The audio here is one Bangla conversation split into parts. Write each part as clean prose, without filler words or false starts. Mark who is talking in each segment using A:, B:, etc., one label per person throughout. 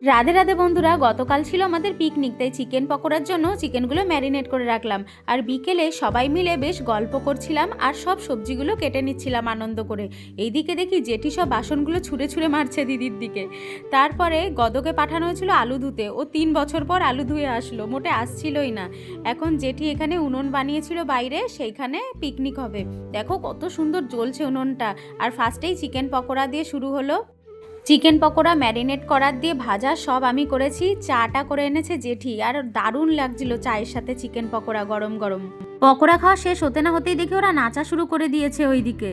A: রাধে রাধে বন্ধুরা, গতকাল ছিল আমাদের পিকনিক, তাই চিকেন পকোড়ার জন্য চিকেনগুলো ম্যারিনেট করে রাখলাম। আর বিকেলে সবাই মিলে বেশ গল্প করছিলাম আর সব সবজিগুলো কেটে নিচ্ছিলাম আনন্দ করে। এইদিকে দেখি জেঠি সব বাসনগুলো ছুঁড়ে ছুঁড়ে মারছে দিদির দিকে। তারপরে গদকে পাঠানো হয়েছিল আলু ধুতে, ও 3 বছর পর আলু ধুয়ে আসলো, মোটে আসছিলই না। এখন জেঠি এখানে উনুন বানিয়েছিল বাইরে, সেইখানে পিকনিক হবে। দেখো কত সুন্দর জ্বলছে উনুনটা। আর ফার্স্টেই চিকেন পকোড়া দিয়ে শুরু হলো। চিকেন পকোড়া ম্যারিনেট করার দিয়ে ভাজা সব আমি করেছি, চাটা করে এনেছে জেঠি, আর দারুণ লাগছিল চায়ের সাথে চিকেন পকোড়া গরম গরম। পকোড়া খাওয়া শেষ হতে না হতেই দেখি ওরা নাচা শুরু করে দিয়েছে ওইদিকে।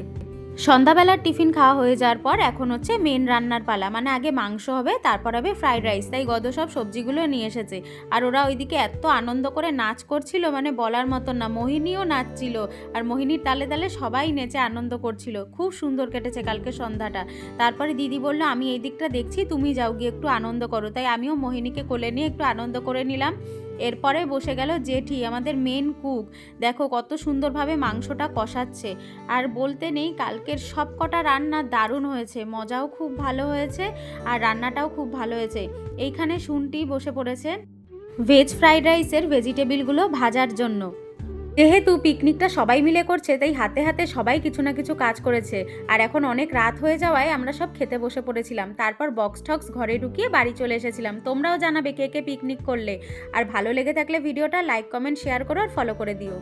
A: সন্ধ্যাবেলার টিফিন খাওয়া হয়ে যাওয়ার পর এখন হচ্ছে মেন রান্নার পালা, মানে আগে মাংস হবে, তারপর হবে ফ্রাইড রাইস। তাই গদ সব সবজিগুলো নিয়ে এসেছে। আর ওরা ওইদিকে এত আনন্দ করে নাচ করছিল, মানে বলার মতন না। মোহিনীও নাচছিল, আর মোহিনীর তালে তালে সবাই নেচে আনন্দ করছিল। খুব সুন্দর কেটেছে কালকে সন্ধ্যাটা। তারপরে দিদি বললো, আমি এই দিকটা দেখছি, তুমি যাও গিয়ে একটু আনন্দ করো। তাই আমিও মোহিনীকে কোলে নিয়ে একটু আনন্দ করে নিলাম। এরপরে বসে গেল জেঠি, আমাদের মেন কুক। দেখো কত সুন্দরভাবে মাংসটা কষাচ্ছে। আর বলতে নেই, কালকের সব কটা রান্না দারুণ হয়েছে, মজাও খুব ভালো হয়েছে, আর রান্নাটাও খুব ভালো হয়েছে। এইখানে শুনটি বসে পড়েছে ভেজ ফ্রাইড রাইসের ভেজিটেবিলগুলো ভাজার জন্য। যেহেতু পিকনিকটা সবাই মিলে করছে, তাই হাতে হাতে সবাই কিছু না কিছু কাজ করেছে। আর এখন অনেক রাত হয়ে যাওয়ায় আমরা সব খেতে বসে পড়েছিলাম। তারপর বক্স টক্স ঘরে ঢুকিয়ে বাড়ি চলে এসেছিলাম। তোমরাও জানাবে কে কে পিকনিক করলে। আর ভালো লেগে থাকলে ভিডিওটা লাইক কমেন্ট শেয়ার করো আর ফলো করে দিও।